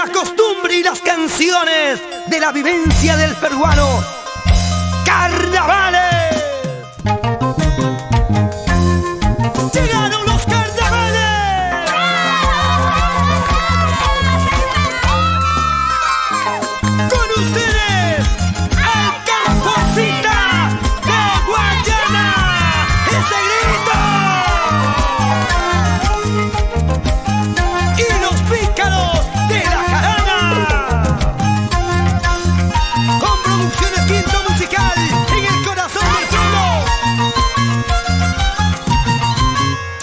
la costumbre y las canciones de la vivencia del peruano. ¡Carnavales! ¡Llegaron los carnavales! ¡Con ustedes, el Camposita de Guayana! ¡Ese grito! ¡Y los pícaros de la jarana! Con Producciones Quinto Musical en el corazón del cielo.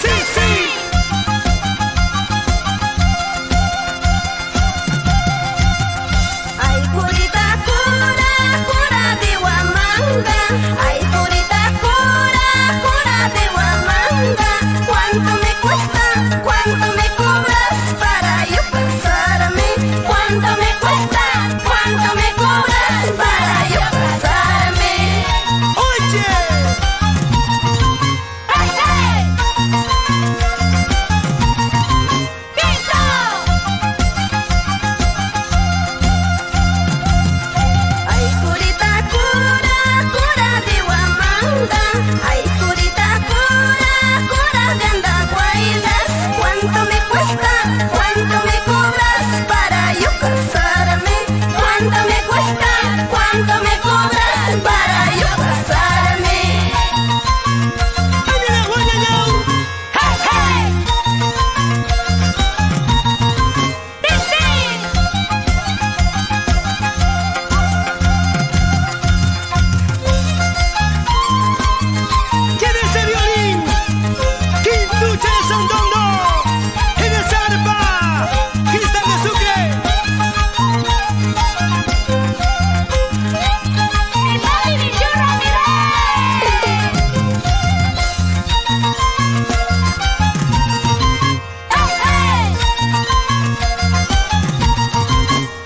¡Sí, sí! Ay, curita, cura, cura de Huamanga. Ay, curita, cura, cura de Huamanga. ¿Cuánto me cuesta? ¿Cuánto me cobras para yo casarme? ¿Cuánto me cuesta? ¿Cuánto me cobras para yo casarme? ¡Oye! ¡Hey, hey! ¡Pinto! Ay, curita, cura, cura de Huamanga. Ay, curita, cura, cura de Andahuaylas. ¿Cuánto me cuesta? ¿Cuánto me cobras para yo casarme? ¿Cuánto me cuesta? ¿Cuánto me cobras para yo casarme? ¡Ay, la guayayao! ¡Hey, hey! ¡Sí, ¿Quién es el violín? Quintuche de Sandondo. En el zarpa, Cristal de Sucre. ¡Mi papi, mi churro, mi rey! ¡Hey, hey!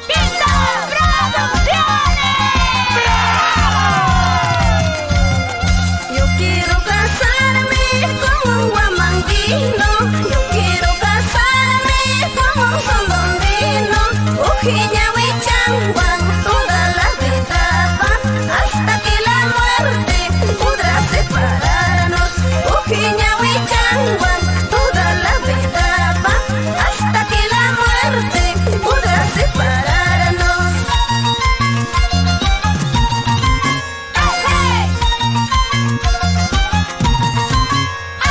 ¡Pinto Producciones! Yo quiero casarme con un huamanguino. Yo quiero casarme con un sondondino. Ujiña huichanguan toda la vida va, hasta que la muerte podrá separarnos. Ujiña huichanguan toda la vida va, hasta que la muerte podrá separarnos. ¡Hey, hey!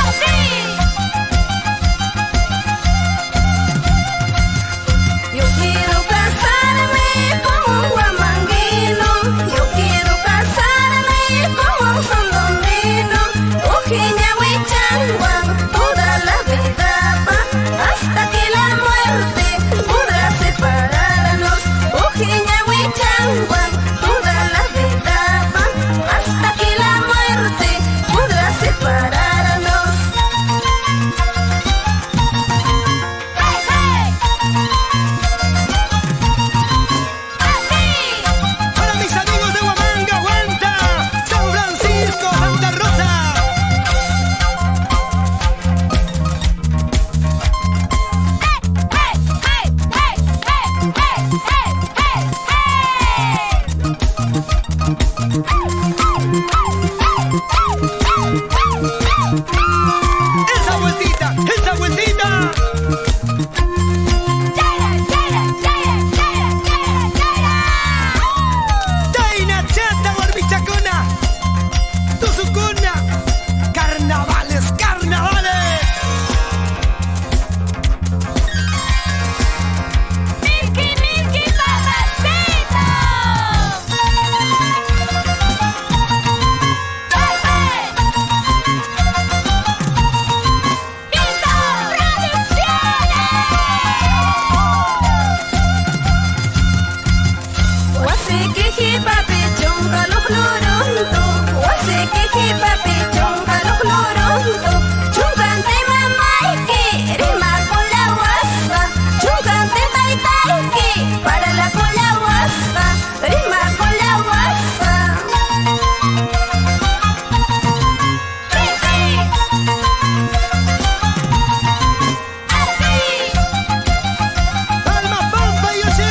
¡Así! Yo quiero casarme con un huamanguino. Yo quiero casarme con un sondondino. Ujiña huichanguan toda la vida va, hasta que la muerte podrá separarnos. Ujiña huichanguan toda la vida va, hasta que la muerte podrá separarnos. ¡Hey, hey! ¡Así! Para mis amigos de Huamanga, Huanta, San Francisco, Santa Rosa. ¡Hey, hey, hey, hey, hey, hey, hey, Esa vueltita, esa vueltita. Taina chata, barbichacona. Tuzucuna. Carnavales, carnavales. ¡Milky, Milky, mamacita! ¡Hey, hey! ¡Pinto Producciones! Wasiki papi chonga lo cloronto, wasiki papi chonga lo cloronto, chungante mamaiki, rima con la guasa, chungante baitaiki, para la con la guasa, rima con la guasa. ¡Sí, sí! ¡Así! Alma Pampa y Yoshi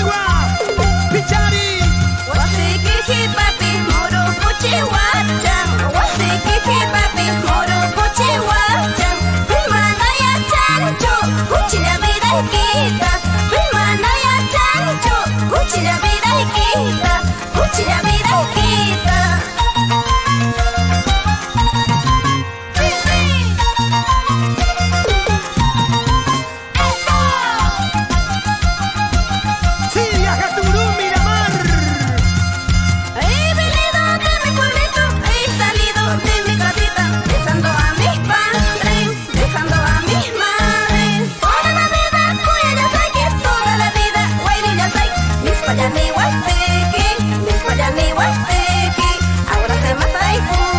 huastequi, mi Huasteki, ahora se mata y